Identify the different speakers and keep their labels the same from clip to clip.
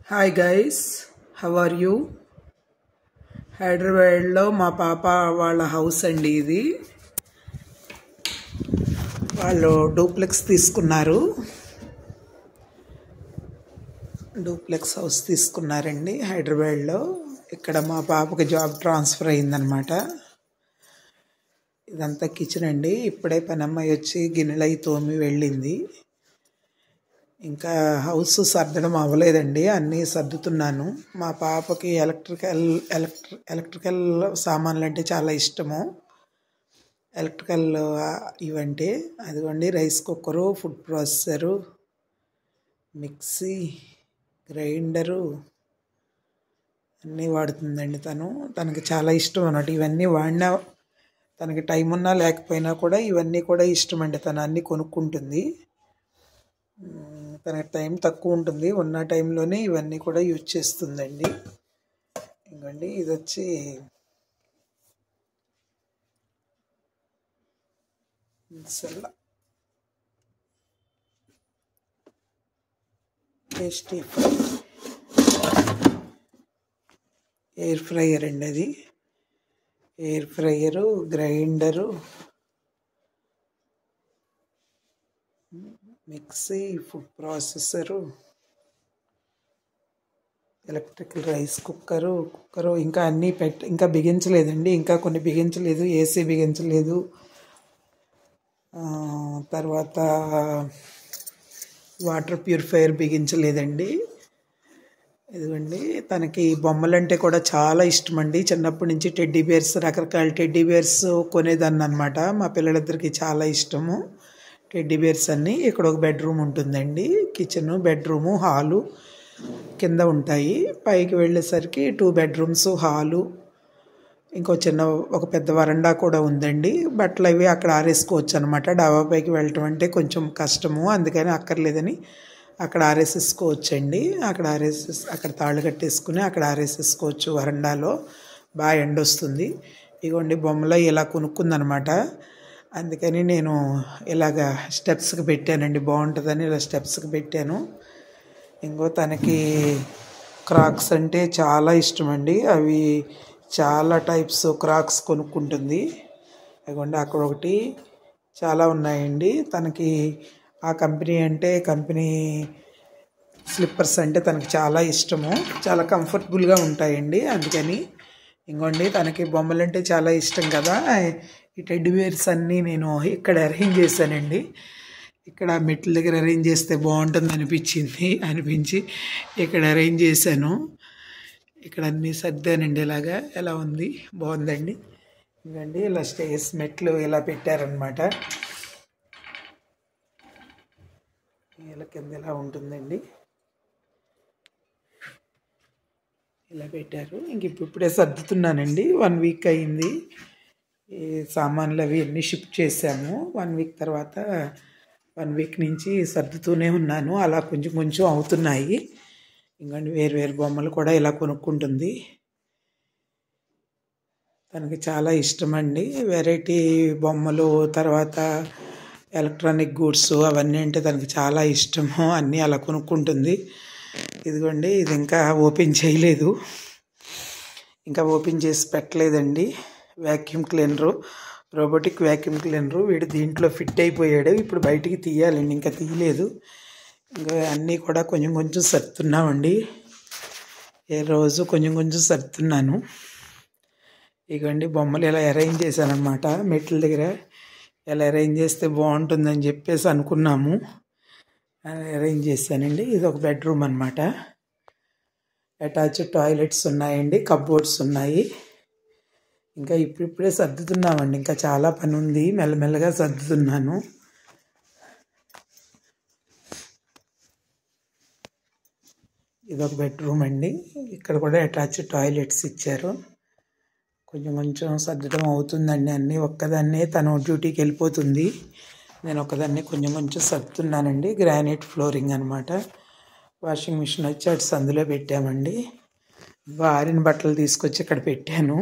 Speaker 1: Hi guys, how are you? హైదరాబాద్లో మా పాప వాళ్ళ హౌస్ అండి ఇది. వాళ్ళు డూప్లెక్స్ తీసుకున్నారు. డూప్లెక్స్ హౌస్ తీసుకున్నారండి హైదరాబాద్లో. ఇక్కడ మా పాపకి జాబ్ ట్రాన్స్ఫర్ అయిందనమాట. ఇదంతా కిచెన్ అండి. ఇప్పుడే పనమ్మాయి వచ్చి గిన్నెలై తోమి వెళ్ళింది. ఇంకా హౌస్ సర్దడం అవ్వలేదండి, అన్నీ సర్దుతున్నాను. మా పాపకి ఎలక్ట్రికల్ సామాన్లు అంటే చాలా ఇష్టము. ఎలక్ట్రికల్ ఇవంటే అదిగోండి, rice cooker, food processor, mixie, grinder అన్నీ వాడుతుందండి. తనకి చాలా ఇష్టం అన్నట్టు. ఇవన్నీ వాడినా తనకి టైం ఉన్నా లేకపోయినా కూడా ఇవన్నీ కూడా ఇష్టం అండి. తను అన్నీ కొనుక్కుంటుంది. తనకి టైం తక్కువ ఉంటుంది, ఉన్న టైంలోనే ఇవన్నీ కూడా యూజ్ చేస్తుందండి. ఇంకండి ఇది వచ్చి టేస్టీ ఫ్రై ఎయిర్ ఫ్రైయర్ అండి. అది air fryer, grinder, mixie, food processor, electrical rice cooker ఇంకా అన్నీ ఇంకా బిగించలేదండి. ఇంకా కొన్ని బిగించలేదు. ఏసీ బిగించలేదు. తర్వాత వాటర్ ప్యూరిఫైయర్ బిగించలేదండి. ఇదిగోండి, తనకి బొమ్మలంటే కూడా చాలా ఇష్టం అండి. చిన్నప్పటి నుంచి టెడ్డీ బేర్స్, రకరకాల టెడ్డీ బేర్స్ కొనేదాన్ని అనమాట. మా పిల్లలిద్దరికి చాలా ఇష్టము టెడ్డీ బేర్స్ అన్నీ. ఇక్కడ ఒక బెడ్రూమ్ ఉంటుందండి. కిచెను, బెడ్రూము, హాలు కింద ఉంటాయి. పైకి వెళ్ళేసరికి 2 బెడ్రూమ్స్, హాలు, ఒక పెద్ద వరండా కూడా ఉందండి. బట్టలు అవి అక్కడ ఆరేసుకోవచ్చు అనమాట. డాబా పైకి వెళ్ళటం అంటే కొంచెం కష్టము, అందుకని అక్కర్లేదని అక్కడ ఆరేసేసుకోవచ్చండి. అక్కడ తాళ్ళు కట్టేసుకుని అక్కడ ఆరేసేసుకోవచ్చు వరండాలో. బాగా ఎండ వస్తుంది. ఇగోండి, బొమ్మలో ఇలా కొనుక్కుందనమాట. అందుకని నేను ఇలాగ స్టెప్స్కి పెట్టానండి. బాగుంటుందని ఇలా స్టెప్స్కి పెట్టాను. తనకి క్రాక్స్ అంటే చాలా ఇష్టం అండి. అవి చాలా టైప్స్ క్రాక్స్ కొనుక్కుంటుంది. అదిగోండి, అక్కడ ఒకటి, చాలా ఉన్నాయండి. తనకి ఆ కంపెనీ స్లిప్పర్స్ అంటే తనకి చాలా ఇష్టము. చాలా కంఫర్టబుల్గా ఉంటాయండి. అందుకని ఇంకోండి, తనకి బొమ్మలంటే చాలా ఇష్టం కదా. ఈ టెడ్డీ బేర్స్ అన్నీ నేను ఇక్కడ అరేంజ్ చేశానండి. ఇక్కడ మెట్ల దగ్గర అరేంజ్ చేస్తే బాగుంటుంది అనిపించి ఇక్కడ అరేంజ్ చేశాను. ఇక్కడ అన్నీ సర్దానండి. ఎలా ఉంది, బాగుందండి. ఇంకండి, ఇలా స్టేర్స్ మెట్లు ఇలా పెట్టారనమాట. ఇలా కింద ఇలా ఉంటుందండి. ఇలా పెట్టారు. ఇప్పుడే సర్దుతున్నానండి. 1 వీక్ అయింది. ఈ సామాన్లు అవి అన్నీ షిఫ్ట్ చేశాము. 1 వీక్ తర్వాత 1 వీక్ నుంచి సర్దుతూనే ఉన్నాను. అలా కొంచెం కొంచెం అవుతున్నాయి. ఇంకండి, వేరు బొమ్మలు కూడా ఇలా కొనుక్కుంటుంది. తనకి చాలా ఇష్టమండి వెరైటీ బొమ్మలు. తర్వాత ఎలక్ట్రానిక్ గూడ్స్ అవన్నీ అంటే తనకి చాలా ఇష్టము. అన్నీ అలా కొనుక్కుంటుంది. ఇదిగోండి, ఇది ఇంకా ఓపెన్ చేయలేదు, ఇంకా ఓపెన్ చేసి పెట్టలేదండి. Vacuum cleaner, robotic vacuum cleaner. వీడు దీంట్లో ఫిట్ అయిపోయాడు. ఇప్పుడు బయటికి తీయాలండి, ఇంకా తీయలేదు. ఇంకా అన్నీ కూడా కొంచెం కొంచెం సర్దుతున్నామండి. రోజు కొంచెం కొంచెం సర్దుతున్నాను. ఇగోండి, బొమ్మలు ఇలా అరేంజ్ చేశాను అనమాట. మెట్ల దగ్గర ఇలా అరేంజ్ చేస్తే బాగుంటుందని చెప్పేసి అనుకున్నాము. అరేంజ్ చేశానండి. ఇది ఒక బెడ్రూమ్ అనమాట. అటాచ్డ్ టాయిలెట్స్ ఉన్నాయండి, కప్బోర్డ్స్ ఉన్నాయి. ఇంకా ఇప్పుడే సర్దుతున్నామండి. ఇంకా చాలా పని ఉంది, మెల్లమెల్లగా సర్దుతున్నాను. ఇదొక బెడ్రూమ్ అండి. ఇక్కడ కూడా అటాచ్డ్ టాయిలెట్స్ ఇచ్చారు. కొంచెం కొంచెం సర్దడం అవుతుందండి. అన్నీ ఒక్కదాన్నే, తను డ్యూటీకి వెళ్ళిపోతుంది. నేను ఒక్కదాన్నే కొంచెం కొంచెం సర్దుతున్నానండి. గ్రానైట్ ఫ్లోరింగ్ అనమాట. వాషింగ్ మిషన్ వచ్చి అటు సందులో పెట్టామండి. ఆరిన బట్టలు తీసుకొచ్చి ఇక్కడ పెట్టాను.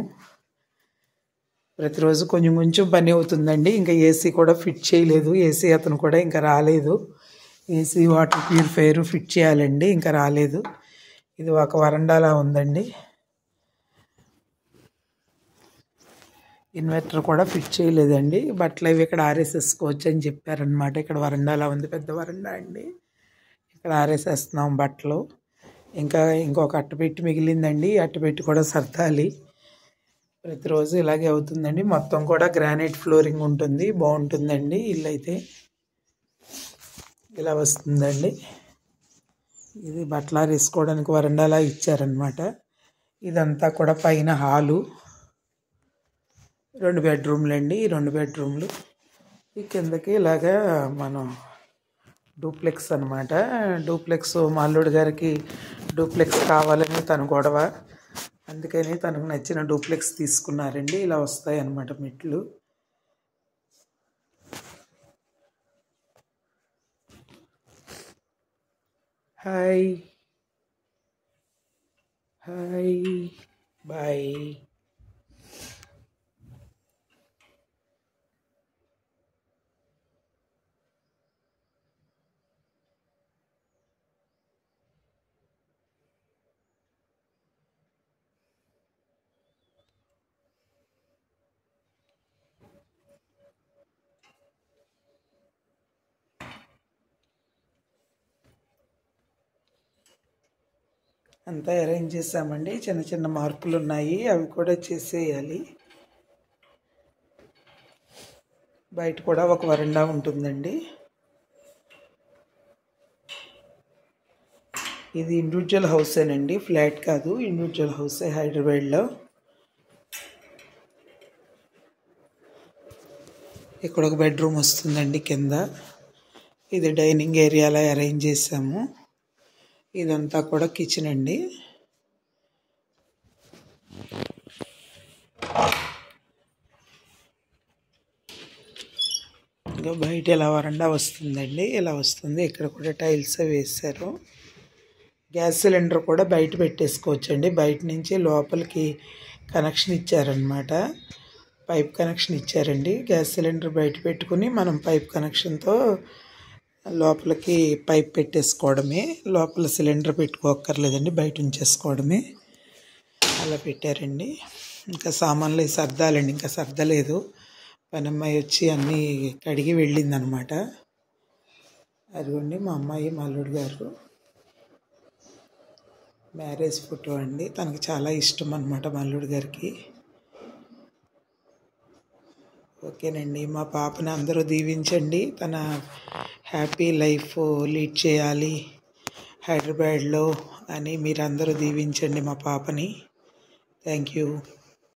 Speaker 1: ప్రతిరోజు కొంచెం కొంచెం పని అవుతుందండి. ఇంకా ఏసీ కూడా ఫిట్ చేయలేదు. ఏసీ అతను కూడా ఇంకా రాలేదు. ఏసీ వాటర్ ప్యూరిఫైయర్ ఫిట్ చేయాలండి, ఇంకా రాలేదు. ఇది ఒక వరండాలా ఉందండి. ఇన్వర్టర్ కూడా ఫిట్ చేయలేదండి. బట్టలు అవి ఇక్కడ ఆరేసేసుకోవచ్చు అని చెప్పారనమాట. ఇక్కడ వరండాలా ఉంది, పెద్ద వరండా అండి. ఇక్కడ ఆరేసేస్తున్నాం బట్టలు. ఇంకా ఇంకొక అట్టపెట్టి మిగిలిందండి. అట్టపెట్టి కూడా సర్దాలి. ప్రతిరోజు ఇలాగే అవుతుందండి. మొత్తం కూడా గ్రానైట్ ఫ్లోరింగ్ ఉంటుంది, బాగుంటుందండి. ఇల్లు అయితే ఇలా వస్తుందండి. ఇది బట్టలు ఆరేసుకోవడానికి వరండాలా ఇచ్చారనమాట. ఇదంతా కూడా పైన హాలు, 2 బెడ్రూమ్లు అండి. 2 బెడ్రూమ్లు. ఈ కిందకి ఇలాగా మనం డూప్లెక్స్ అనమాట. డూప్లెక్స్ మా అల్లుడు గారికి డూప్లెక్స్ కావాలని తన గొడవ, అందుకని తనకు నచ్చిన డూప్లెక్స్ తీసుకున్నారండి. ఇలా వస్తాయి అన్నమాట మెట్లు. Hi hi bye. అంతా అరేంజ్ చేసామండి. చిన్న చిన్న మార్పులు ఉన్నాయి, అవి కూడా చేసేయాలి. బయట కూడా ఒక వరండా ఉంటుందండి. ఇది ఇండివిజువల్ హౌసేనండి, ఫ్లాట్ కాదు, ఇండివిజువల్ హౌసే హైదరాబాద్లో. ఇక్కడ ఒక బెడ్రూమ్ వస్తుందండి కింద. ఇది డైనింగ్ ఏరియాలో అరేంజ్ చేసాము. ఇదంతా కూడా కిచెన్ అండి. ఇంకా బయట ఇలా వరండా వస్తుందండి, ఇలా వస్తుంది. ఇక్కడ కూడా టైల్స్ వేశారు. గ్యాస్ సిలిండర్ కూడా బయట పెట్టేసుకోవచ్చండి. బయట నుంచి లోపలికి కనెక్షన్ ఇచ్చారనమాట. పైప్ కనెక్షన్ ఇచ్చారండి. గ్యాస్ సిలిండర్ బయట పెట్టుకుని మనం పైప్ కనెక్షన్తో లోపలికి పైప్ పెట్టేసుకోవడమే. లోపల సిలిండర్ పెట్టుకోక్కర్లేదండి, బయట ఉంచేసుకోవడమే. అలా పెట్టారండి. ఇంకా సామాన్లు సర్దాలండి, ఇంకా సర్దలేదు. పనమ్మాయి వచ్చి అన్నీ కడిగి వెళ్ళిందనమాట. అదిగోండి మా అమ్మాయి, మా అల్లుడు గారు. మ్యారేజ్ ఫోటో అండి. తనకి చాలా ఇష్టం అనమాట మా అల్లుడు గారికి. ఓకేనండి. మా పాపని అందరూ దీవించండి. తన హ్యాపీ లైఫ్ లీడ్ చేయాలి హైదరాబాద్లో అని మీరందరూ దీవించండి మా పాపని. Thank you.